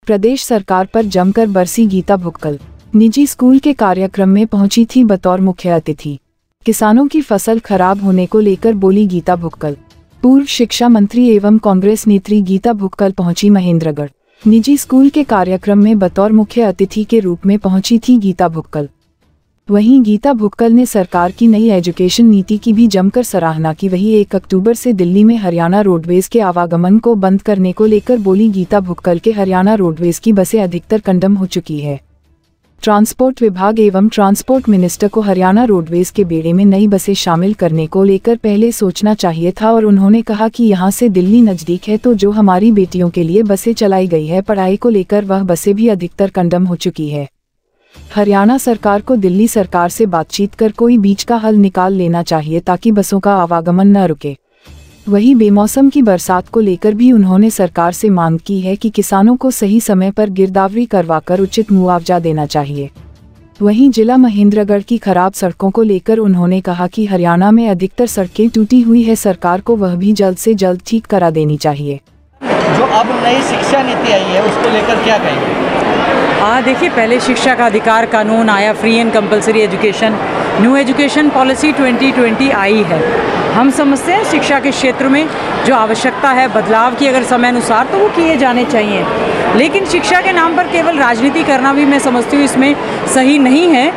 प्रदेश सरकार पर जमकर बरसी गीता भुक्कल। निजी स्कूल के कार्यक्रम में पहुंची थी बतौर मुख्य अतिथि। किसानों की फसल खराब होने को लेकर बोली गीता भुक्कल। पूर्व शिक्षा मंत्री एवं कांग्रेस नेत्री गीता भुक्कल पहुंची महेंद्रगढ़। निजी स्कूल के कार्यक्रम में बतौर मुख्य अतिथि के रूप में पहुंची थी गीता भुक्कल। वहीं गीता भुक्कल ने सरकार की नई एजुकेशन नीति की भी जमकर सराहना की। वहीं 1 अक्टूबर से दिल्ली में हरियाणा रोडवेज के आवागमन को बंद करने को लेकर बोली गीता भुक्कल के हरियाणा रोडवेज की बसें अधिकतर कंडम हो चुकी है। ट्रांसपोर्ट विभाग एवं ट्रांसपोर्ट मिनिस्टर को हरियाणा रोडवेज के बेड़े में नई बसें शामिल करने को लेकर पहले सोचना चाहिए था और उन्होंने कहा कि यहां से दिल्ली नजदीक है तो जो हमारी बेटियों के लिए बसें चलाई गई है पढ़ाई को लेकर वह बसें भी अधिकतर कंडम हो चुकी है। हरियाणा सरकार को दिल्ली सरकार से बातचीत कर कोई बीच का हल निकाल लेना चाहिए ताकि बसों का आवागमन न रुके। वहीं बेमौसम की बरसात को लेकर भी उन्होंने सरकार से मांग की है कि किसानों को सही समय पर गिरदावरी करवाकर उचित मुआवजा देना चाहिए। वहीं जिला महेंद्रगढ़ की खराब सड़कों को लेकर उन्होंने कहा कि हरियाणा में अधिकतर सड़कें टूटी हुई है, सरकार को वह भी जल्द से जल्द ठीक करा देनी चाहिए। जो अब नई शिक्षा नीति आई है उसको लेकर क्या कहेंगे? देखिए, पहले शिक्षा का अधिकार कानून आया, free and compulsory education, new education policy 2020 आई है। हम समझते हैं शिक्षा के क्षेत्र में जो आवश्यकता है बदलाव की अगर समय अनुसार तो वो किए जाने चाहिए, लेकिन शिक्षा के नाम पर केवल राजनीति करना भी मैं समझती हूँ इसमें सही नहीं है।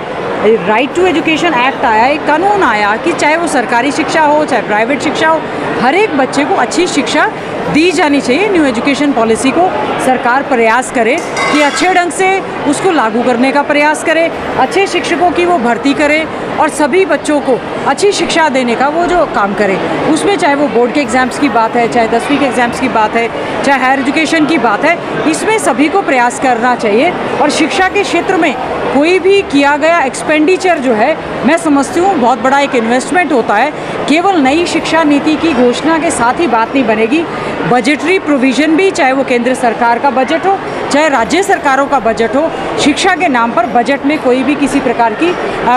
राइट टू एजुकेशन एक्ट आया, एक कानून आया कि चाहे वो सरकारी शिक्षा हो चाहे प्राइवेट शिक्षा हो, हर एक बच्चे को अच्छी शिक्षा दी जानी चाहिए। न्यू एजुकेशन पॉलिसी को सरकार प्रयास करे कि अच्छे ढंग से उसको लागू करने का प्रयास करे, अच्छे शिक्षकों की वो भर्ती करे और सभी बच्चों को अच्छी शिक्षा देने का वो जो काम करे, उसमें चाहे वो बोर्ड के एग्ज़ाम्स की बात है, चाहे 10वीं के एग्ज़ाम्स की बात है, चाहे हायर एजुकेशन की बात है, इसमें सभी को प्रयास करना चाहिए। और शिक्षा के क्षेत्र में कोई भी किया गया एक्सपेंडिचर जो है मैं समझती हूँ बहुत बड़ा एक इन्वेस्टमेंट होता है। केवल नई शिक्षा नीति की घोषणा के साथ ही बात नहीं बनेगी, बजटरी प्रोविज़न भी, चाहे वो केंद्र सरकार का बजट हो चाहे राज्य सरकारों का बजट हो, शिक्षा के नाम पर बजट में कोई भी किसी प्रकार की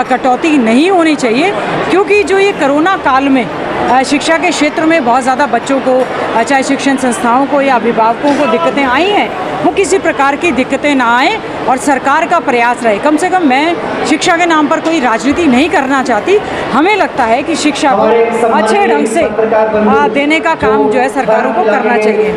कटौती नहीं होनी चाहिए। क्योंकि जो ये कोरोना काल में शिक्षा के क्षेत्र में बहुत ज़्यादा बच्चों को, चाहे शिक्षण संस्थाओं को या अभिभावकों को दिक्कतें आई हैं, वो किसी प्रकार की दिक्कतें ना आए और सरकार का प्रयास रहे। कम से कम मैं शिक्षा के नाम पर कोई राजनीति नहीं करना चाहती। हमें लगता है कि शिक्षा को अच्छे ढंग से देने का काम जो है सरकारों को करना चाहिए।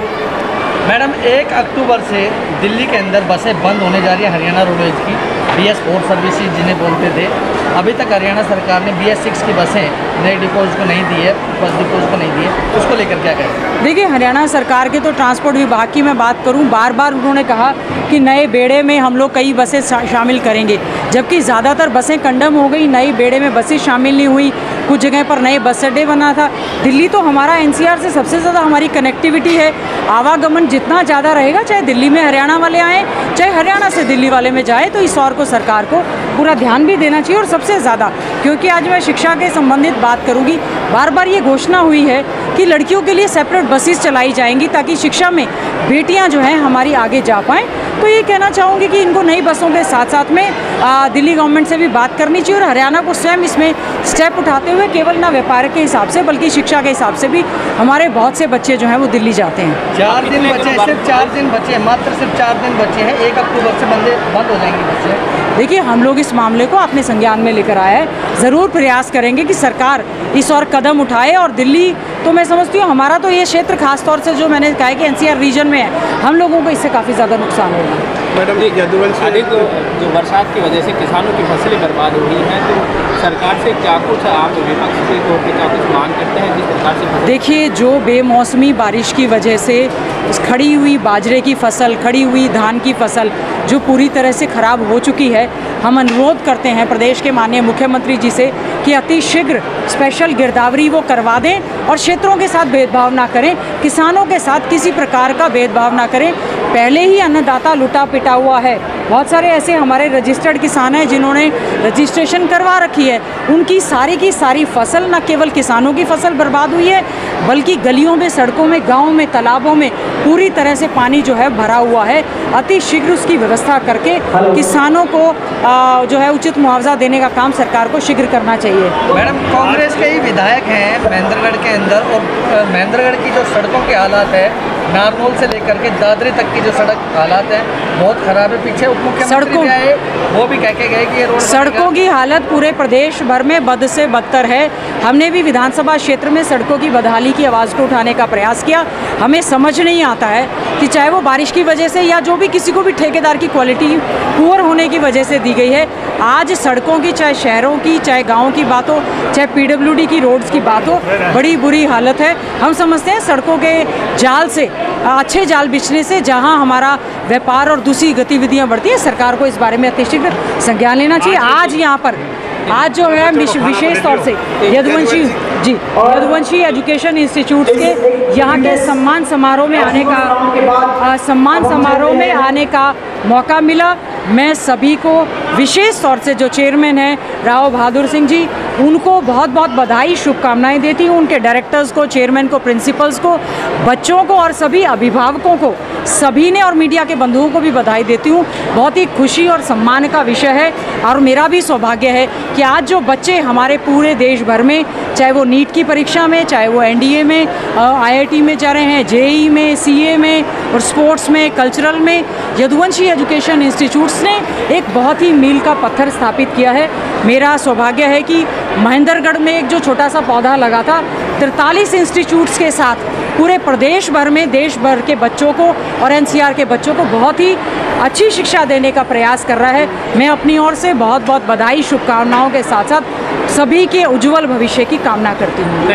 मैडम, 1 अक्टूबर से दिल्ली के अंदर बसें बंद होने जा रही है हरियाणा रोडवेज की, BS4 सर्विसेज जिन्हें बोलते थे। अभी तक हरियाणा सरकार ने BS6 की बसें नए डिपोज को नहीं दी है, बस डिपोज को नहीं दी है, उसको लेकर क्या कहें? देखिए, हरियाणा सरकार के तो ट्रांसपोर्ट विभाग की मैं बात करूं, बार बार उन्होंने कहा कि नए बेड़े में हम लोग कई बसें शामिल करेंगे, जबकि ज़्यादातर बसें कंडम हो गई, नई बेड़े में बसें शामिल नहीं हुई। कुछ जगह पर नए बस अड्डे बना था। दिल्ली तो हमारा NCR से सबसे ज़्यादा हमारी कनेक्टिविटी है, आवागमन जितना ज़्यादा रहेगा, चाहे दिल्ली में हरियाणा वाले आएँ चाहे हरियाणा से दिल्ली वाले में जाए, तो इस और को सरकार को पूरा ध्यान भी देना चाहिए। और सबसे ज़्यादा क्योंकि आज मैं शिक्षा के संबंधित बात करूँगी, बार बार ये घोषणा हुई है कि लड़कियों के लिए सेपरेट बसेस चलाई जाएंगी ताकि शिक्षा में बेटियां जो हैं हमारी आगे जा पाएँ। तो ये कहना चाहूँगी कि इनको नई बसों के साथ साथ में दिल्ली गवर्नमेंट से भी बात करनी चाहिए और हरियाणा को स्वयं इसमें स्टेप उठाते हुए केवल ना व्यापार के हिसाब से बल्कि शिक्षा के हिसाब से भी हमारे बहुत से बच्चे जो हैं वो दिल्ली जाते हैं। 4 दिन बचे, सिर्फ 4 दिन बचे, मात्र सिर्फ 4 दिन बचे हैं। 1 अक्टूबर से बंद हो जाएंगी बसें। देखिए, हम लोग इस मामले को अपने संज्ञान में लेकर आए हैं, ज़रूर प्रयास करेंगे कि सरकार इस और कदम उठाए। और दिल्ली तो मैं समझती हूँ हमारा तो ये क्षेत्र खासतौर से जो मैंने कहा कि NCR रीजन में है, हम लोगों को इससे काफ़ी ज़्यादा नुकसान होगा। मैडम, अधिक जो बरसात की वजह से किसानों की फसलें बर्बाद हो रही हैं, तो सरकार से क्या कुछ आप विपक्ष के तौर पर क्या कुछ मांग करते हैं जिस प्रकार से? देखिए, जो बेमौसमी बारिश की वजह से खड़ी हुई बाजरे की फसल, खड़ी हुई धान की फसल जो पूरी तरह से ख़राब हो चुकी है, हम अनुरोध करते हैं प्रदेश के माननीय मुख्यमंत्री जी से कि अति शीघ्र स्पेशल गिरदावरी वो करवा दें और क्षेत्रों के साथ भेदभाव ना करें, किसानों के साथ किसी प्रकार का भेदभाव ना करें। पहले ही अन्नदाता लुटा पिटा हुआ है। बहुत सारे ऐसे हमारे रजिस्टर्ड किसान हैं जिन्होंने रजिस्ट्रेशन करवा रखी है, उनकी सारी की सारी फसल, न केवल किसानों की फसल बर्बाद हुई है बल्कि गलियों में, सड़कों में, गाँव में, तालाबों में पूरी तरह से पानी जो है भरा हुआ है। अति शीघ्र उसकी व्यवस्था करके किसानों को जो है उचित मुआवजा देने का काम सरकार को शीघ्र करना चाहिए। मैडम, कांग्रेस के ही विधायक हैं महेंद्रगढ़ के अंदर और महेंद्रगढ़ की जो सड़कों के हालात है नारनौल से लेकर के दादरी तक की जो सड़क हालात है बहुत खराब है। पीछे उप मुख्यमंत्री भी आए, वो भी कह के गए कि ये रोड सड़कों की हालत पूरे प्रदेश भर में बद से बदतर है। हमने भी विधानसभा क्षेत्र में सड़कों की बदहाली की आवाज़ को उठाने का प्रयास किया। हमें समझ नहीं आता है कि चाहे वो बारिश की वजह से या जो भी किसी को भी ठेकेदार की क्वालिटी पुअर होने की वजह से दी गई है, आज सड़कों की चाहे शहरों की चाहे गाँव की बात हो चाहे PWD की रोड्स की बात हो, बड़ी बुरी हालत है। हम समझते हैं सड़कों के जाल से, अच्छे जाल बिछने से जहां हमारा व्यापार और दूसरी गतिविधियां बढ़ती है, सरकार को इस बारे में अतिशीघ्र संज्ञान लेना चाहिए। आज यहाँ पर आज जो है विशेष तौर से यदुवंशी एजुकेशन इंस्टीट्यूट के यहाँ के सम्मान समारोह में आने का मौका मिला। मैं सभी को विशेष तौर से जो चेयरमैन हैं राव बहादुर सिंह जी, उनको बहुत बहुत बधाई शुभकामनाएं देती हूँ। उनके डायरेक्टर्स को, चेयरमैन को, प्रिंसिपल्स को, बच्चों को और सभी अभिभावकों को, सभी ने और मीडिया के बंधुओं को भी बधाई देती हूँ। बहुत ही खुशी और सम्मान का विषय है और मेरा भी सौभाग्य है कि आज जो बच्चे हमारे पूरे देश भर में, चाहे वो नीट की परीक्षा में, चाहे वो NDA में, IIT में जा रहे हैं, JEE में, CA में और स्पोर्ट्स में, कल्चरल में, यदुवंशी एजुकेशन इंस्टीट्यूट्स ने एक बहुत ही मील का पत्थर स्थापित किया है। मेरा सौभाग्य है कि महेंद्रगढ़ में एक जो छोटा सा पौधा लगा था, 43 इंस्टीट्यूट्स के साथ पूरे प्रदेश भर में देश भर के बच्चों को और NCR के बच्चों को बहुत ही अच्छी शिक्षा देने का प्रयास कर रहा है। मैं अपनी ओर से बहुत बहुत बधाई शुभकामनाओं के साथ साथ सभी के उज्जवल भविष्य की कामना करती हूँ।